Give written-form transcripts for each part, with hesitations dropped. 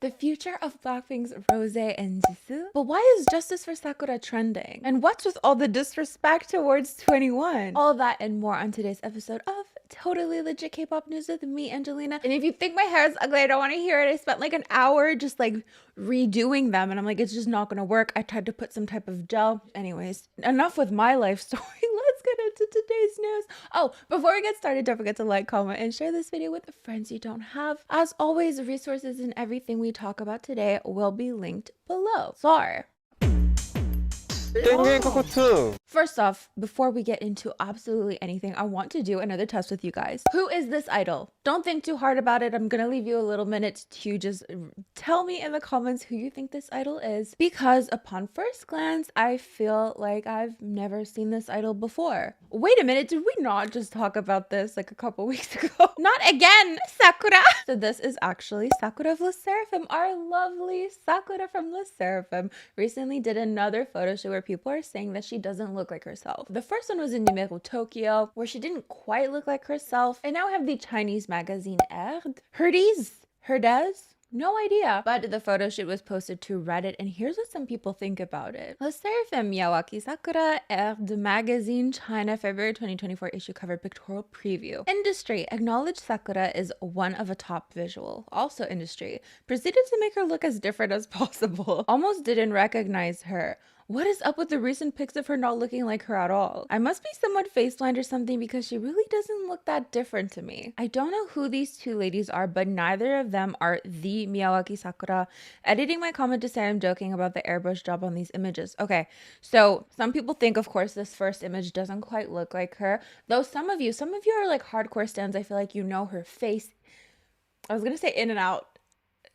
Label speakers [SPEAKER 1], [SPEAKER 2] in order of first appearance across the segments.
[SPEAKER 1] The future of BLACKPINK's Rosé and Jisoo? But why is Justice for Sakura trending? And what's with all the disrespect towards 21? All that and more on today's episode of Totally Legit K-pop News with me, Angelina. And if you think my hair is ugly, I don't want to hear it. I spent like an hour just like redoing them and I'm like, it's just not gonna work. I tried to put some type of gel. Anyways, enough with my life story. Let's get into today's news. Oh, before we get started, don't forget to like, comment, and share this video with the friends you don't have. As always, resources and everything we talk about today will be linked below. Sorry. First off, before we get into absolutely anything, I want to do another test with you guys. Who is this idol? Don't think too hard about it. I'm gonna leave you a little minute to just tell me in the comments who you think this idol is, because upon first glance, I feel like I've never seen this idol before. Wait a minute, did we not just talk about this like a couple weeks ago? Not again, Sakura! So this is actually Sakura of SSERAFIM. Our lovely Sakura from SSERAFIM recently did another photo shoot where people are saying that she doesn't look like herself. The first one was in Numero Tokyo, where she didn't quite look like herself. And now we have the Chinese magazine Herdes? No idea. But the photo shoot was posted to Reddit, and here's what some people think about it. SSERAFIM Miyawaki Sakura de Magazine China February 2024 issue cover pictorial preview. Industry acknowledged Sakura is one of a top visual. Also industry proceeded to make her look as different as possible. Almost didn't recognize her. What is up with the recent pics of her not looking like her at all? I must be somewhat face blind or something, because she really doesn't look that different to me. I don't know who these two ladies are, but neither of them are the Miyawaki Sakura. Editing my comment to say I'm joking about the airbrush job on these images. Okay, so some people think, of course, this first image doesn't quite look like her. Though some of you are like hardcore stans. I feel like you know her face. I was gonna say in and out.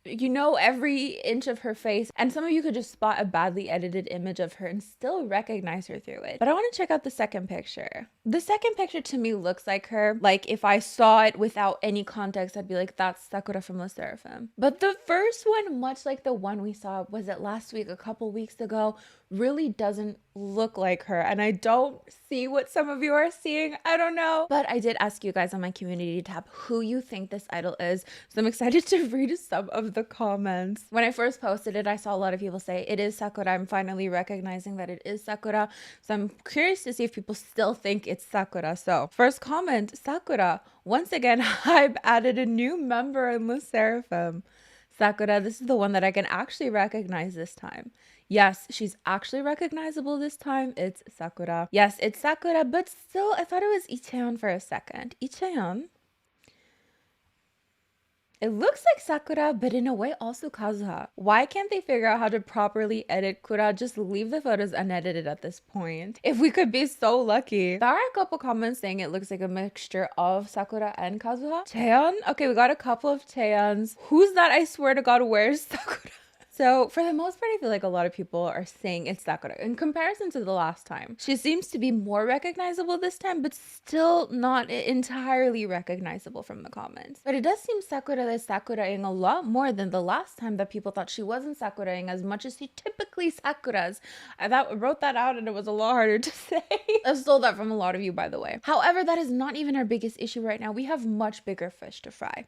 [SPEAKER 1] You know every inch of her face, and some of you could just spot a badly edited image of her and still recognize her through it. But I want to check out the second picture. The second picture to me looks like her. Like if I saw it without any context, I'd be like, that's Sakura from SSERAFIM. But the first one, much like the one we saw, was it last week, a couple weeks ago, really doesn't look like her. And I don't see what some of you are seeing. I don't know. But I did ask you guys on my community tab who you think this idol is. So I'm excited to read some of the comments. When I first posted it, I saw a lot of people say it is Sakura. I'm finally recognizing that it is Sakura. So I'm curious to see if people still think it's Sakura. So first comment, Sakura. Once again, I've added a new member in SSERAFIM. Sakura, this is the one that I can actually recognize this time. Yes, she's actually recognizable this time. It's Sakura. Yes, it's Sakura, but still, I thought it was Icheon for a second. Icheon? It looks like Sakura, but in a way also Kazuha. Why can't they figure out how to properly edit Kura? Just leave the photos unedited at this point. If we could be so lucky. There are a couple comments saying it looks like a mixture of Sakura and Kazuha. Taeyeon? Okay, we got a couple of Taeyeons. Who's that? I swear to God, where's Sakura? So for the most part, I feel like a lot of people are saying it's Sakura in comparison to the last time. She seems to be more recognizable this time, but still not entirely recognizable from the comments. But it does seem Sakura is Sakuraing a lot more than the last time that people thought she wasn't Sakuraing as much as she typically Sakuras. I wrote that out and it was a lot harder to say. I stole that from a lot of you, by the way. However, that is not even our biggest issue right now. We have much bigger fish to fry.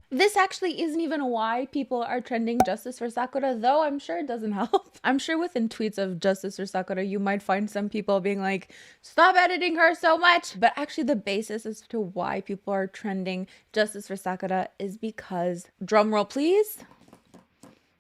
[SPEAKER 1] This actually isn't even why people are trending Justice for Sakura, though I'm sure it doesn't help. I'm sure within tweets of Justice for Sakura, you might find some people being like, stop editing her so much. But actually the basis as to why people are trending Justice for Sakura is because, drumroll please,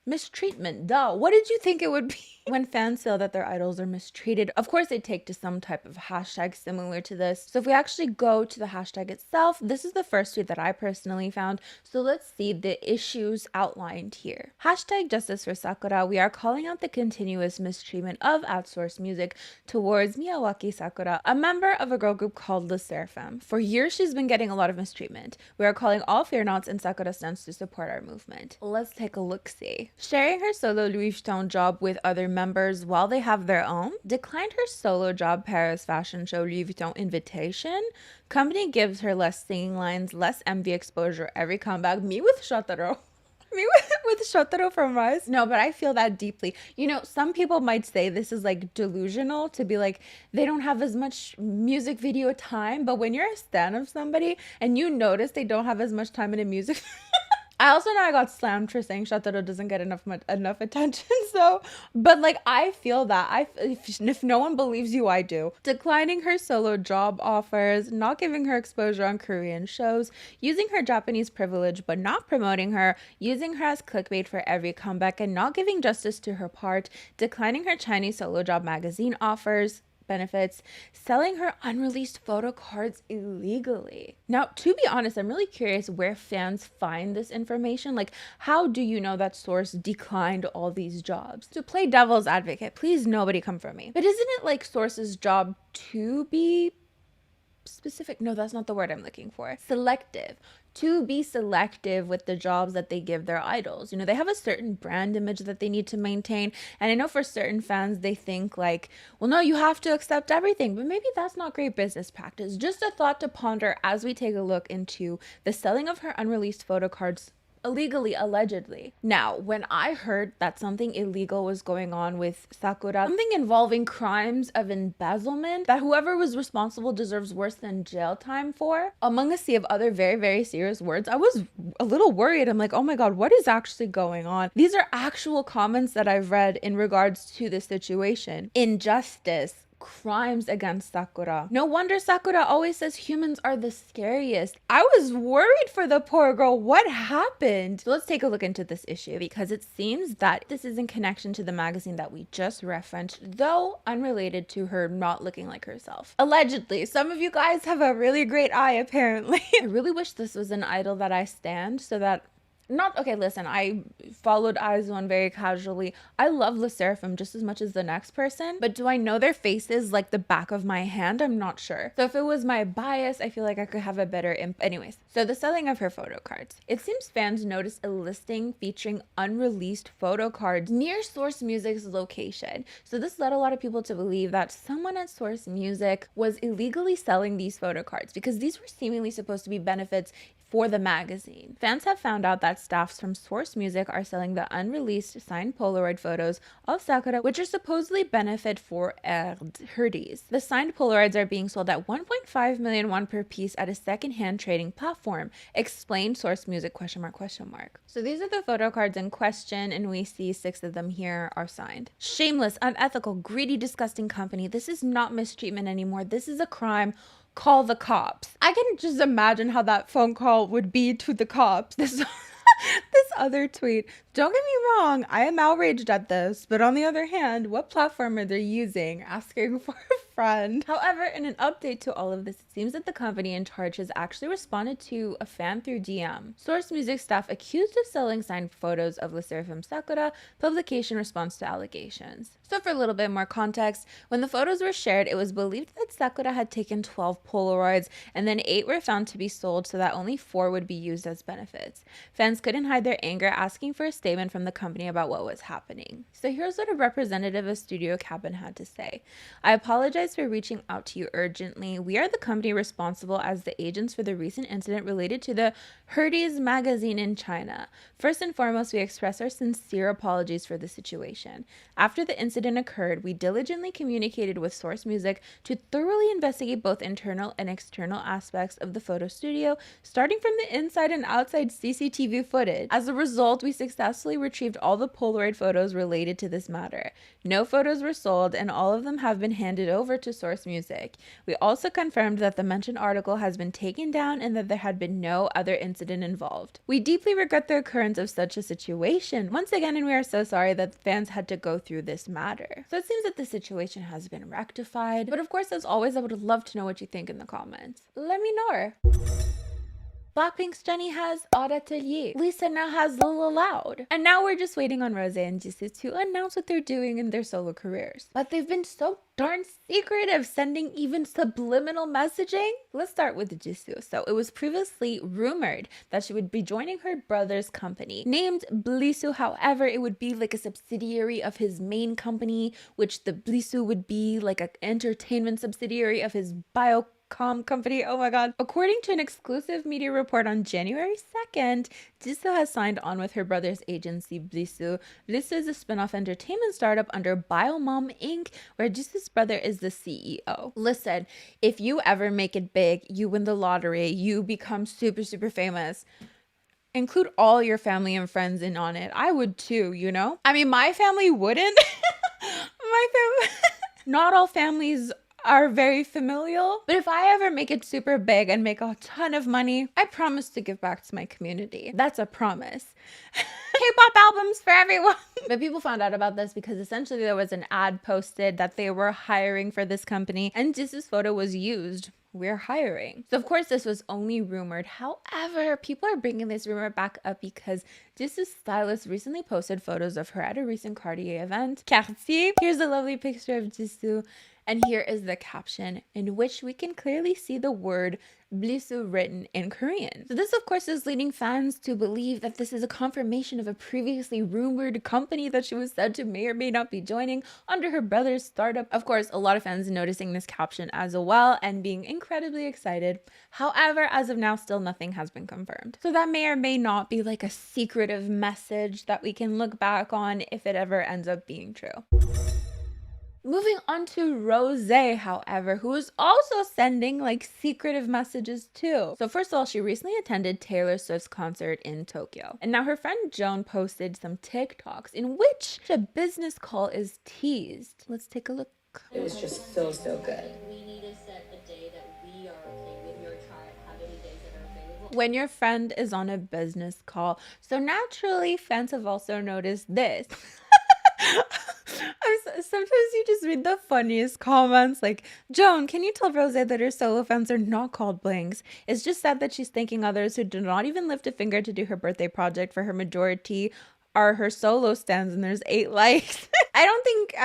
[SPEAKER 1] mistreatment. Duh. What did you think it would be? When fans feel that their idols are mistreated, of course they take to some type of hashtag similar to this. So if we actually go to the hashtag itself, this is the first tweet that I personally found. So let's see the issues outlined here. Hashtag Justice for Sakura. We are calling out the continuous mistreatment of outsourced music towards Miyawaki Sakura, a member of a girl group called SSERAFIM. For years, she's been getting a lot of mistreatment. We are calling all fear-nots and Sakura stans to support our movement. Let's take a look-see. Sharing her solo Louis Vuitton job with other members while they have their own, declined her solo job Paris fashion show Louis Vuitton invitation. Company gives her less singing lines, less MV exposure every comeback. Me with Shotaro. Me with Shotaro from Rise. No, but I feel that deeply. You know, some people might say this is like delusional to be like, they don't have as much music video time. But when you're a stan of somebody and you notice they don't have as much time in a music I also know I got slammed for saying Shataro doesn't get enough attention. So, but like I feel that if no one believes you, I do. Declining her solo job offers, not giving her exposure on Korean shows, using her Japanese privilege but not promoting her, using her as clickbait for every comeback and not giving justice to her part, declining her Chinese solo job magazine offers, benefits, selling her unreleased photo cards illegally. Now, to be honest, I'm really curious where fans find this information. Like, how do you know that source declined all these jobs? To play devil's advocate, please nobody come for me. But isn't it like source's job to be specific? No, that's not the word I'm looking for. Selective. To be selective with the jobs that they give their idols. You know, they have a certain brand image that they need to maintain. And I know for certain fans, they think like, well, no, you have to accept everything. But maybe that's not great business practice. Just a thought to ponder as we take a look into the selling of her unreleased photo cards illegally, allegedly. Now, when I heard that something illegal was going on with Sakura, something involving crimes of embezzlement that whoever was responsible deserves worse than jail time for, among a sea of other very, very serious words, I was a little worried. I'm like, oh my God, what is actually going on? These are actual comments that I've read in regards to this situation. Injustice, crimes against Sakura. No wonder Sakura always says humans are the scariest. I was worried for the poor girl. What happened? So let's take a look into this issue because it seems that this is in connection to the magazine that we just referenced, though unrelated to her not looking like herself. Allegedly. Some of you guys have a really great eye, apparently. I really wish this was an idol that I stand so that okay, listen, I followed IZ*ONE very casually. I love SSERAFIM just as much as the next person, but do I know their faces like the back of my hand? I'm not sure. So if it was my bias, I feel like I could have a better anyways, so the selling of her photo cards. It seems fans noticed a listing featuring unreleased photo cards near Source Music's location. So this led a lot of people to believe that someone at Source Music was illegally selling these photo cards because these were seemingly supposed to be benefits for the magazine. Fans have found out that staffs from Source Music are selling the unreleased signed Polaroid photos of Sakura, which are supposedly benefit for Herdes. The signed Polaroids are being sold at 1.5 million won per piece at a second-hand trading platform, explained Source Music ? So these are the photo cards in question, and we see 6 of them here are signed. Shameless, unethical, greedy, disgusting company. This is not mistreatment anymore. This is a crime. Call the cops. I can just imagine how that phone call would be to the cops. This other tweet. Don't get me wrong, I am outraged at this, but on the other hand, what platform are they using? Asking for a friend. However, in an update to all of this, it seems that the company in charge has actually responded to a fan through DM. Source Music staff accused of selling signed photos of SSERAFIM Sakura, publication response to allegations. So for a little bit more context, when the photos were shared, it was believed that Sakura had taken 12 Polaroids and then 8 were found to be sold so that only 4 would be used as benefits. Fans couldn't hide their anger, asking for a statement from the company about what was happening. So here's what a representative of Studio Cabin had to say. I apologize for reaching out to you urgently. We are the company responsible as the agents for the recent incident related to the Herdes magazine in China. First and foremost, we express our sincere apologies for the situation. After the incident occurred, we diligently communicated with Source Music to thoroughly investigate both internal and external aspects of the photo studio, starting from the inside and outside CCTV footage. As a result, we successfully retrieved all the Polaroid photos related to this matter. No photos were sold, and all of them have been handed over to Source Music. We also confirmed that the mentioned article has been taken down and that there had been no other incident involved. We deeply regret the occurrence of such a situation once again, and we are so sorry that fans had to go through this matter. So it seems that the situation has been rectified, but of course, as always, I would love to know what you think in the comments. Let me know. BLACKPINK's Jennie has Odd Atelier. Lisa now has Lil Loud. And now we're just waiting on Rosé and Jisoo to announce what they're doing in their solo careers. But they've been so darn secretive, sending even subliminal messaging. Let's start with Jisoo. So it was previously rumored that she would be joining her brother's company named Blisoo. However, it would be like a subsidiary of his main company, which the Blisoo would be like an entertainment subsidiary of his company. Oh my god. According to an exclusive media report on January 2nd, Jisoo has signed on with her brother's agency Blisoo. Blisoo is a spin-off entertainment startup under Biomom Inc., where Jisoo's brother is the CEO. Listen, if you ever make it big, you win the lottery, you become super, super famous. include all your family and friends in on it. I would too, you know? I mean, my family wouldn't. My family, not all families are very familial, but if I ever make it super big and make a ton of money, I promise to give back to my community. That's a promise. K-pop albums for everyone. But people found out about this because essentially there was an ad posted that they were hiring for this company and Jisoo's photo was used. We're hiring. So of course this was only rumored. However, people are bringing this rumor back up because Jisoo's stylist recently posted photos of her at a recent Cartier event. Cartier. Here's a lovely picture of Jisoo. And here is the caption in which we can clearly see the word Blisu written in Korean. So this of course is leading fans to believe that this is a confirmation of a previously rumored company that she was said to may or may not be joining under her brother's startup. Of course, a lot of fans noticing this caption as well and being incredibly excited. However, as of now, still nothing has been confirmed. So that may or may not be like a secretive message that we can look back on if it ever ends up being true. Moving on to Rosé, however, who is also sending like secretive messages too. So first of all, she recently attended Taylor Swift's concert in Tokyo. And now her friend Joan posted some Tik Toks in which a business call is teased. Let's take a look. It was just so good. We need to set a day that we are okay with your chart, how many days that are available. When your friend is on a business call. So naturally, fans have also noticed this. Sometimes you just read the funniest comments like, Joan, can you tell Rosé that her solo fans are not called blanks? It's just sad that she's thanking others who do not even lift a finger to do her birthday project for her majority are her solo stands and there's 8 likes. I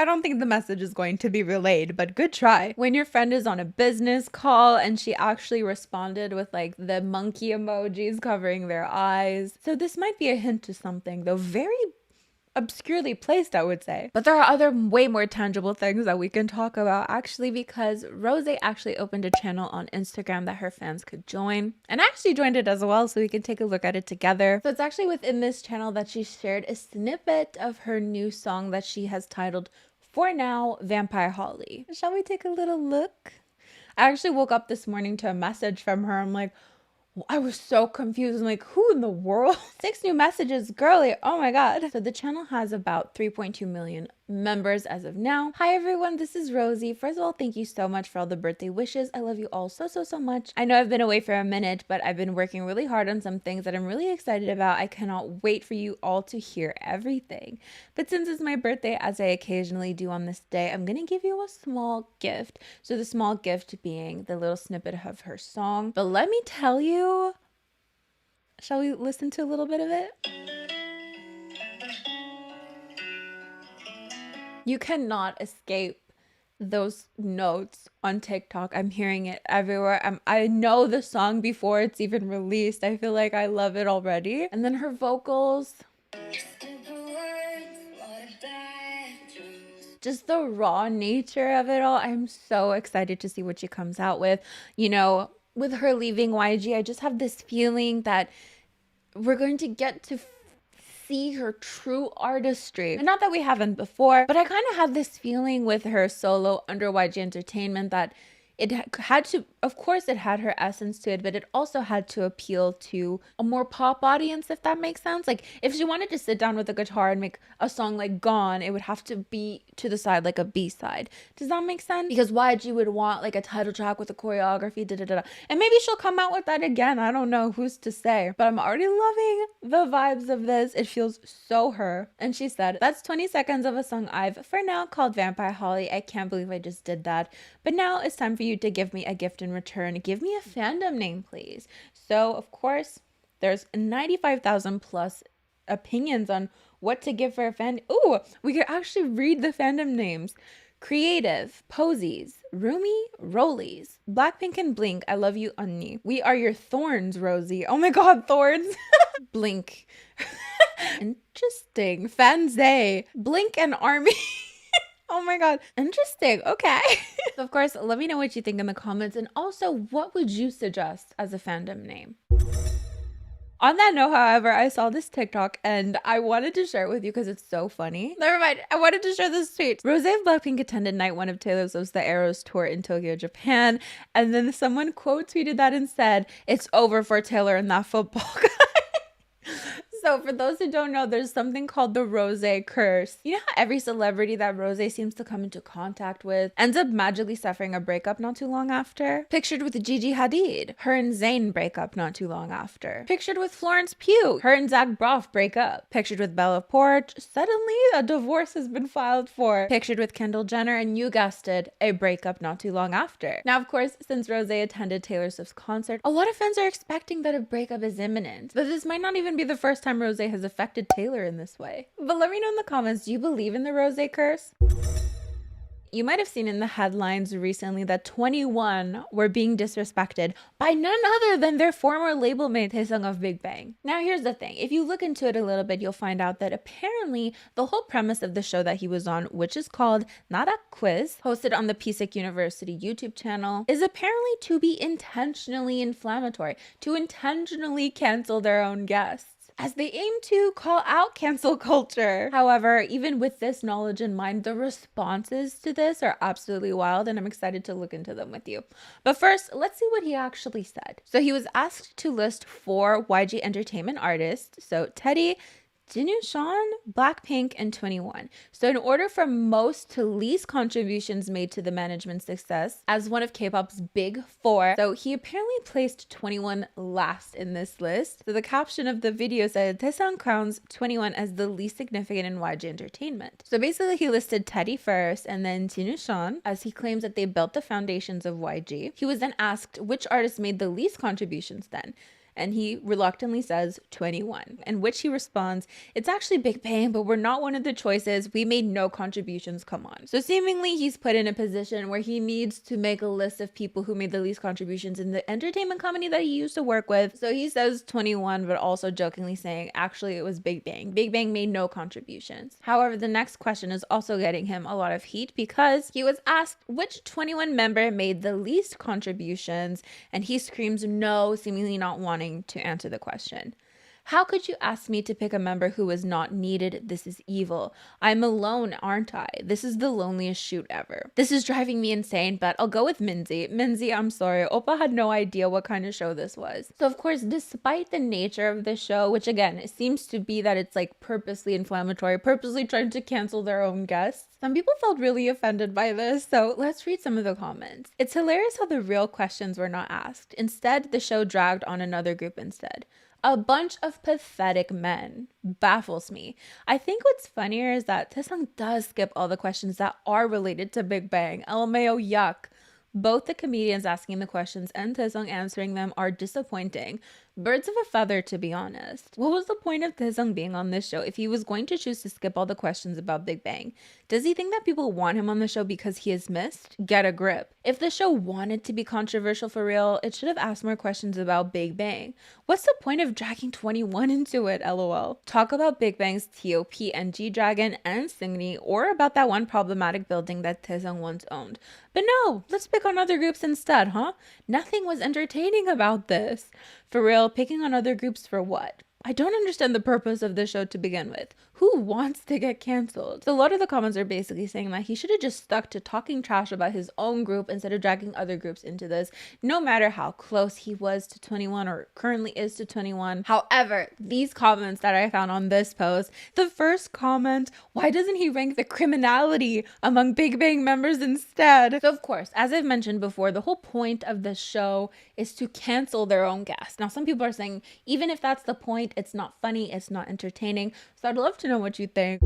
[SPEAKER 1] don't think the message is going to be relayed, but good try. When your friend is on a business call and she actually responded with like the monkey emojis covering their eyes. So this might be a hint to something, though very obscurely placed, I would say. But there are other way more tangible things that we can talk about actually, because Rosé actually opened a channel on Instagram that her fans could join, and I actually joined it as well so we can take a look at it together. So it's actually within this channel that she shared a snippet of her new song that she has titled For Now Vampire Holly. Shall we take a little look? I actually woke up this morning to a message from her. I'm like, I was so confused. I'm like, who in the world? 6 new messages, girly. Oh my god. So the channel has about 3.2 million members as of now. Hi everyone, this is Rosie. First of all, thank you so much for all the birthday wishes. I love you all so much. I know I've been away for a minute, but I've been working really hard on some things that I'm really excited about. I cannot wait for you all to hear everything. But since it's my birthday, as I occasionally do on this day, I'm gonna give you a small gift. So the small gift being the little snippet of her song. But let me tell you, shall we listen to a little bit of it? You cannot escape those notes on TikTok. I'm hearing it everywhere. I know the song before it's even released. I feel like I love it already. And then her vocals. Just the raw nature of it all. I'm so excited to see what she comes out with. You know, with her leaving YG, I just have this feeling that we're going to get to see her true artistry. And not that we haven't before, but I kind of had this feeling with her solo under YG Entertainment that it had to, of course it had her essence to it, but it also had to appeal to a more pop audience, if that makes sense. Like if she wanted to sit down with a guitar and make a song like Gone, it would have to be to the side like a B-side. Does that make sense? Because YG would want like a title track with a choreography, and maybe she'll come out with that again. I don't know, who's to say, but I'm already loving the vibes of this. It feels so her. And she said, that's 20 seconds of a song I've for now called Vampire Holly. I can't believe I just did that. But now it's time for you to give me a gift in return. Give me a fandom name, please. So of course there's 95,000 plus opinions on what to give for a fan. Ooh, we could actually read the fandom names. Creative, Posies, Rumi, Rollies, Blackpink and Blink, I love you, Unni. We are your thorns, Rosie. Oh my god, thorns. Blink. Interesting. Fanzay. Blink and Army. Oh my god, interesting. Okay. So of course, let me know what you think in the comments, and also what would you suggest as a fandom name? On that note, however, I saw this TikTok and I wanted to share it with you because it's so funny. Never mind, I wanted to share this tweet. Rosé of Blackpink attended night 1 of Taylor Swift's The Eras tour in Tokyo, Japan, and then someone quote tweeted that and said, "It's over for Taylor and that football guy." So for those who don't know, there's something called the Rosé curse. You know how every celebrity that Rosé seems to come into contact with ends up magically suffering a breakup not too long after? Pictured with Gigi Hadid, her and Zayn break up not too long after. Pictured with Florence Pugh, her and Zach Braff break up. Pictured with Bella Poarch, suddenly a divorce has been filed for. Pictured with Kendall Jenner, and you guessed it, a breakup not too long after. Now, of course, since Rosé attended Taylor Swift's concert, a lot of fans are expecting that a breakup is imminent. But this might not even be the first time Rosé has affected Taylor in this way. But let me know in the comments, do you believe in the Rosé curse? You might have seen in the headlines recently that 21 were being disrespected by none other than their former label mate Daesung of Big Bang. Now here's the thing, if you look into it a little bit, you'll find out that apparently the whole premise of the show that he was on, which is called Nara Quiz, hosted on the Pisek University YouTube channel, is apparently to be intentionally inflammatory, to intentionally cancel their own guests, as they aim to call out cancel culture. However, even with this knowledge in mind, the responses to this are absolutely wild, and I'm excited to look into them with you. But first, let's see what he actually said. So he was asked to list 4 YG Entertainment artists, so Teddy, Jinwoo, BLACKPINK, and 21. So in order from most to least contributions made to the management's success as one of K-pop's big 4, so he apparently placed 21 last in this list. So the caption of the video said, Daesung crowns 21 as the least significant in YG Entertainment. So basically he listed Teddy first and then Jinwoo, as he claims that they built the foundations of YG. He was then asked which artist made the least contributions then, and he reluctantly says 21, in which he responds, it's actually Big Bang, but we're not one of the choices. We made no contributions, come on. So seemingly he's put in a position where he needs to make a list of people who made the least contributions in the entertainment company that he used to work with. So he says 21, but also jokingly saying, actually it was Big Bang. Big Bang made no contributions. However, the next question is also getting him a lot of heat because he was asked which 21 member made the least contributions, and he screams no, seemingly not wanting to answer the question. How could you ask me to pick a member who was not needed? This is evil. I'm alone, aren't I? This is the loneliest shoot ever. This is driving me insane, but I'll go with Minzy. Minzy, I'm sorry. Oppa had no idea what kind of show this was. So of course, despite the nature of the show, which again, it seems to be that it's like purposely inflammatory, purposely trying to cancel their own guests, some people felt really offended by this. So let's read some of the comments. It's hilarious how the real questions were not asked. Instead, the show dragged on another group instead. A bunch of pathetic men. Baffles me. I think what's funnier is that Daesung does skip all the questions that are related to Big Bang. LMAO, yuck. Both the comedians asking the questions and Daesung answering them are disappointing. Birds of a feather, to be honest. What was the point of Daesung being on this show if he was going to choose to skip all the questions about Big Bang? Does he think that people want him on the show because he is missed? Get a grip. If the show wanted to be controversial for real, it should have asked more questions about Big Bang. What's the point of dragging 21 into it, lol? Talk about Big Bang's TOP and G-Dragon and Singni, or about that one problematic building that Daesung once owned. But no, let's pick on other groups instead, huh? Nothing was entertaining about this. For real, picking on other groups for what? I don't understand the purpose of this show to begin with. Who wants to get canceled? So a lot of the comments are basically saying that he should have just stuck to talking trash about his own group instead of dragging other groups into this, no matter how close he was to 21 or currently is to 21. However, these comments that I found on this post, the first comment, why doesn't he rank the criminality among Big Bang members instead? So of course, as I've mentioned before, the whole point of the show is to cancel their own guests. Now, some people are saying, even if that's the point, it's not funny, it's not entertaining. So I'd love to know what you think.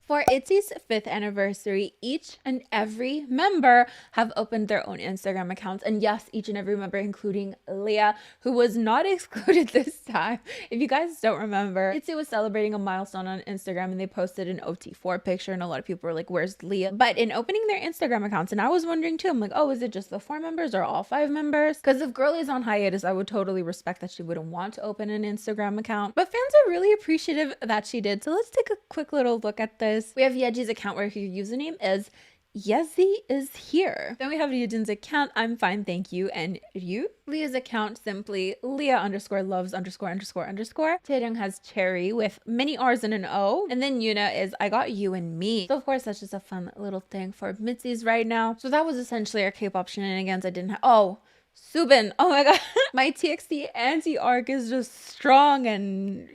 [SPEAKER 1] For ITZY's 5th anniversary, each and every member have opened their own Instagram accounts. And yes, each and every member, including Leah, who was not excluded this time. If you guys don't remember, ITZY was celebrating a milestone on Instagram and they posted an OT4 picture and a lot of people were like, where's Leah? But in opening their Instagram accounts, and I was wondering too, I'm like, oh, is it just the 4 members or all 5 members? Because if Girlie's on hiatus, I would totally respect that she wouldn't want to open an Instagram account. But fans are really appreciative that she did. So let's take a quick little look at this. We have Yeji's account where her username is Yezi is here. Then we have Yejin's account, I'm fine, thank you, and Ryu. Leah's account, simply Leah _ loves _ ___. Taeyong has Cherry with many R's and an O. And then Yuna is I got you and me. So of course, that's just a fun little thing for Mitzi's right now. So that was essentially our K-pop shenanigans. I didn't have, oh, Subin, oh my god, my TXT anti-arc is just strong and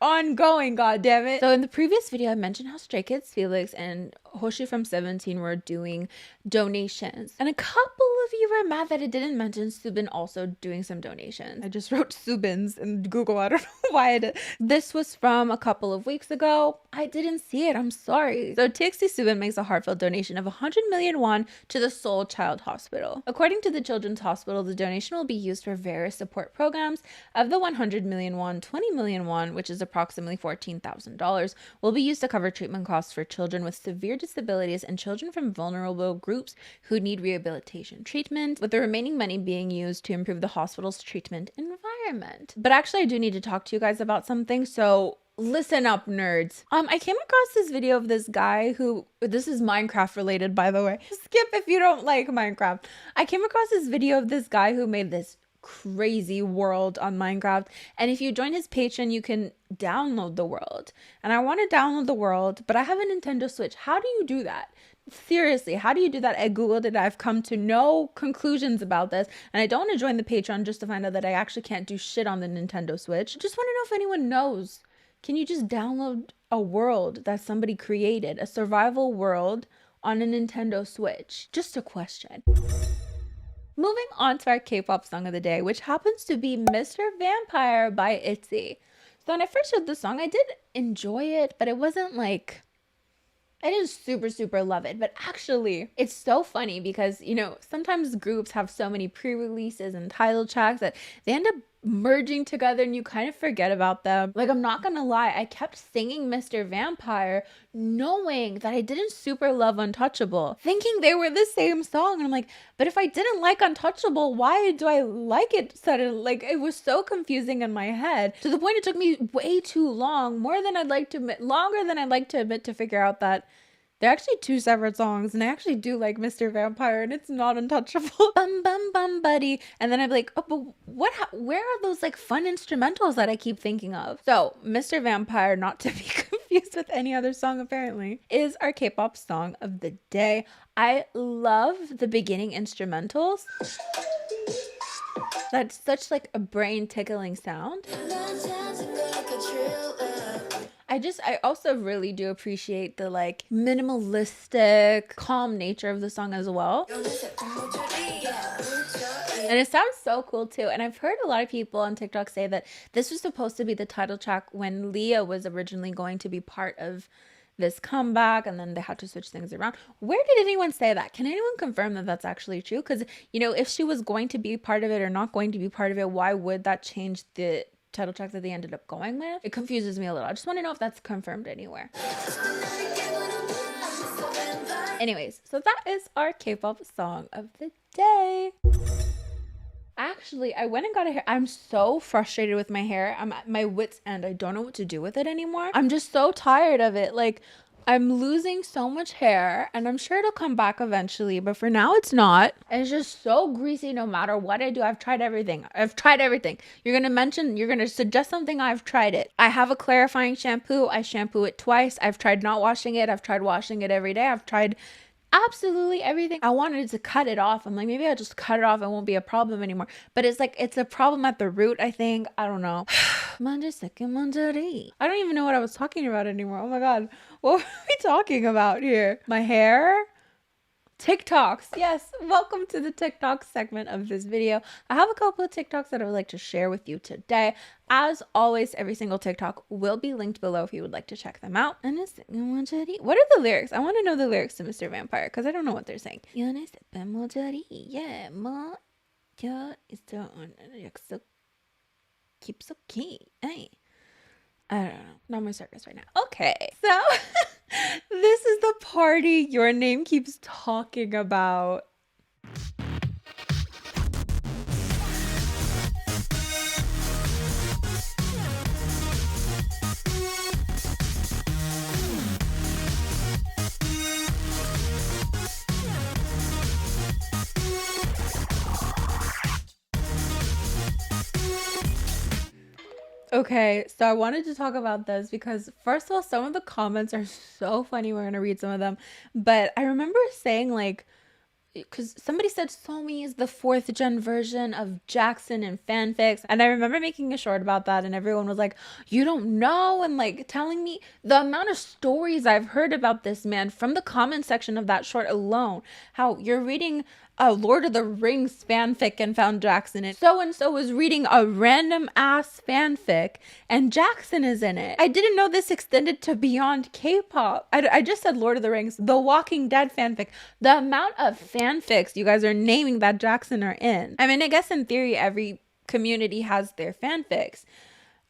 [SPEAKER 1] ongoing, god damn it. So in the previous video, I mentioned how Stray Kids Felix and Hoshi from 17 were doing donations. And a couple of you were mad that it didn't mention Subin also doing some donations. I just wrote Subins in Google, I don't know why I did. This was from a couple of weeks ago. I didn't see it, I'm sorry. So TXT Subin makes a heartfelt donation of 100 million won to the Seoul Child Hospital. According to the Children's Hospital, the donation will be used for various support programs. Of the 100 million won, 20 million won, which is approximately $14,000, will be used to cover treatment costs for children with severe disabilities and children from vulnerable groups who need rehabilitation treatment, with the remaining money being used to improve the hospital's treatment environment. But actually, I do need to talk to you guys about something, so listen up, nerds. I came across this video of this guy who, this is Minecraft related, by the way. Skip if you don't like Minecraft. I came across this video of this guy who made this crazy world on Minecraft, and if you join his Patreon, you can download the world. And I want to download the world, but I have a Nintendo Switch. How do you do that? Seriously, how do you do that? I googled it. I've come to no conclusions about this, and I don't want to join the Patreon just to find out that I actually can't do shit on the Nintendo Switch. Just want to know if anyone knows. Can you just download a world that somebody created, a survival world on a Nintendo Switch? Just a question. Moving on to our K-pop song of the day, which happens to be Mr. Vampire by ITZY. So when I first heard the song, I did enjoy it, but it wasn't like, I didn't super love it. But actually, it's so funny because, you know, sometimes groups have so many pre-releases and title tracks that they end up merging together and you kind of forget about them. Like, I'm not gonna lie, I kept singing Mr. Vampire knowing that I didn't super love Untouchable, thinking they were the same song. And I'm like, but if I didn't like Untouchable, why do I like it suddenly? Like, it was so confusing in my head, to the point it took me way too long, more than I'd like to admit, longer than I'd like to admit, to figure out that they're actually two separate songs, and I actually do like Mr. Vampire, and it's not Untouchable. Bum bum bum buddy. And then I'm like, oh, but what? Where are those like fun instrumentals that I keep thinking of? So Mr. Vampire, not to be confused with any other song apparently, is our K-pop song of the day. I love the beginning instrumentals. That's such like a brain tickling sound. I also really do appreciate the like minimalistic, calm nature of the song as well. And it sounds so cool too. And I've heard a lot of people on TikTok say that this was supposed to be the title track when Leah was originally going to be part of this comeback, and then they had to switch things around. Where did anyone say that? Can anyone confirm that that's actually true? Because, you know, if she was going to be part of it or not going to be part of it, why would that change the title track that they ended up going with? It confuses me a little. I just want to know if that's confirmed anywhere. Anyways, so that is our K-pop song of the day. Actually, I went and got a hair. I'm so frustrated with my hair. I'm at my wit's end. I don't know what to do with it anymore. I'm just so tired of it. Like, I'm losing so much hair, and I'm sure it'll come back eventually, but for now it's not. And it's just so greasy no matter what I do. I've tried everything. You're gonna suggest something, I've tried it. I have a clarifying shampoo. I shampoo it twice. I've tried not washing it. I've tried washing it every day. I've tried absolutely everything. I wanted to cut it off. I'm like, maybe I'll just cut it off. It won't be a problem anymore. But it's like, it's a problem at the root, I think. I don't know. I don't even know what I was talking about anymore. Oh my God. What were we talking about here? My hair? TikToks. Yes, welcome to the TikTok segment of this video. I have a couple of TikToks that I would like to share with you today. As always, every single TikTok will be linked below if you would like to check them out. And what are the lyrics? I want to know the lyrics to Mr. Vampire because I don't know what they're saying. I don't know. Not my circus right now. Okay, so this is the party your name keeps talking about. Okay, so I wanted to talk about this because first of all, some of the comments are so funny. We're going to read some of them. But I remember saying like, because somebody said Somi is the 4th gen version of Jackson in fanfics. And I remember making a short about that, and everyone was like, you don't know, and like telling me the amount of stories I've heard about this man from the comment section of that short alone. How you're reading a Lord of the Rings fanfic and found Jackson in it. So-and-so was reading a random ass fanfic and Jackson is in it. I didn't know this extended to beyond K-pop. I just said Lord of the Rings, The Walking Dead fanfic. The amount of fanfics you guys are naming that Jackson are in. I mean, I guess in theory, every community has their fanfics.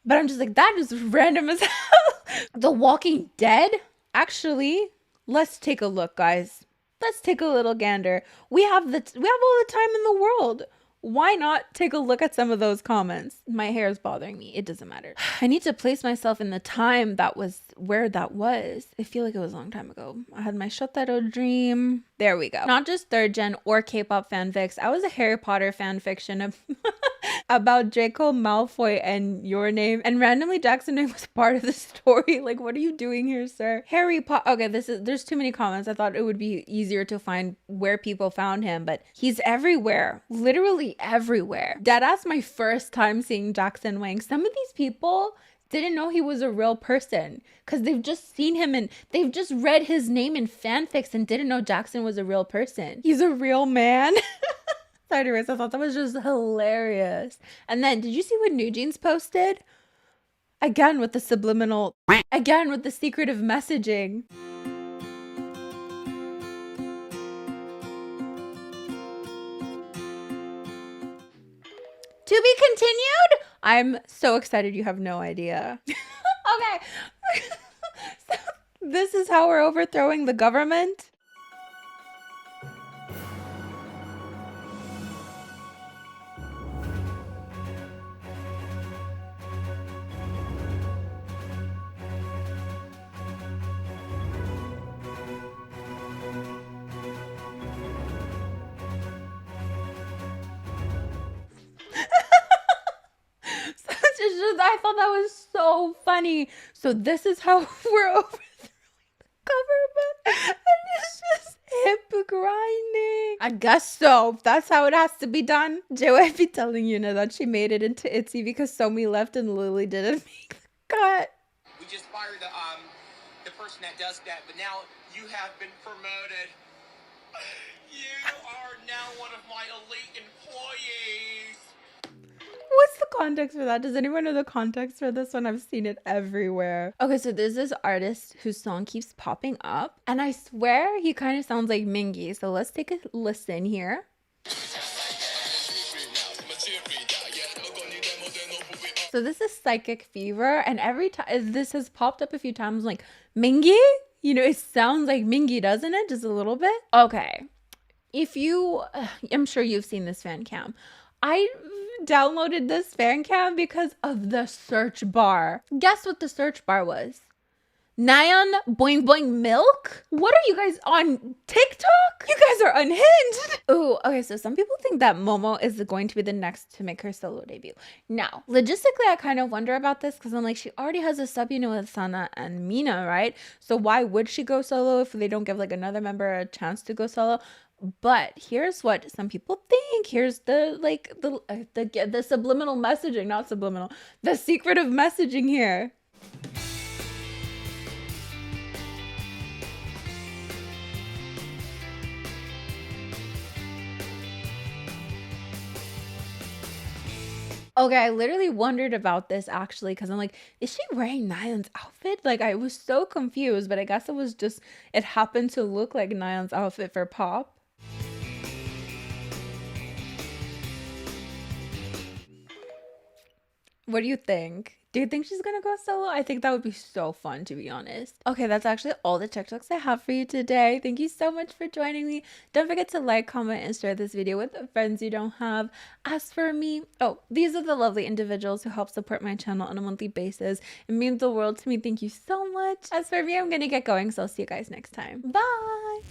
[SPEAKER 1] But I'm just like, that is random as hell. The Walking Dead? Actually, let's take a look, guys. Let's take a little gander. We have all the time in the world. Why not take a look at some of those comments? My hair is bothering me. It doesn't matter. I need to place myself in the time that was where that was. I feel like it was a long time ago. I had my Shotaro dream. There we go. Not just 3rd gen or K-pop fanfics. I was a Harry Potter fanfiction of about Draco Malfoy and Your Name. And randomly Jackson was part of the story. Like, what are you doing here, sir? Harry Potter. Okay, there's too many comments. I thought it would be easier to find where people found him, but he's everywhere. Literally everywhere. Deadass my first time seeing Jackson Wang. Some of these people didn't know he was a real person because they've just seen him and they've just read his name in fanfics and didn't know Jackson was a real person. He's a real man. So anyways, I thought that was just hilarious. And then did you see what New Jeans posted? Again with the subliminal, again with the secretive messaging. To be continued? I'm so excited you have no idea. Okay. So this is how we're overthrowing the government. I thought that was so funny. So this is how we're overthrowing the government. And it's just hip grinding. I guess so. That's how it has to be done. Joey be telling Yuna that she made it into ITZY because Somi left and Lily didn't make the cut.
[SPEAKER 2] We just fired the person that does that, but now you have been promoted. You are now one of my elite employees.
[SPEAKER 1] What's the context for that? Does anyone know the context for this one? I've seen it everywhere. Okay, so there's this artist whose song keeps popping up, and I swear he kind of sounds like Mingi. So let's take a listen here. So this is Psychic Fever, and every time this has popped up a few times, like Mingi. You know, it sounds like Mingi, doesn't it? Just a little bit. Okay, if you, I'm sure you've seen this fan cam. I downloaded this fan cam because of the search bar. Guess what the search bar was? Nyan Boing Boing Milk? What are you guys on TikTok? You guys are unhinged. Ooh, okay, so some people think that Momo is going to be the next to make her solo debut. Now, logistically, I kind of wonder about this because I'm like, she already has a sub unit with Sana and Mina, right? So why would she go solo if they don't give like another member a chance to go solo? But here's what some people think. Here's the like the subliminal messaging, not subliminal, the secretive messaging here. Okay, I literally wondered about this actually because I'm like, is she wearing Nayeon's outfit? Like, I was so confused, but I guess it was just, it happened to look like Nayeon's outfit for Pop. What do you think? Do you think she's gonna go solo? I think that would be so fun, to be honest. Okay, that's actually all the TikToks I have for you today. Thank you so much for joining me. Don't forget to like, comment, and share this video with friends you don't have. As for me, oh, these are the lovely individuals who help support my channel on a monthly basis. It means the world to me. Thank you so much. As for me, I'm gonna get going, so I'll see you guys next time. Bye!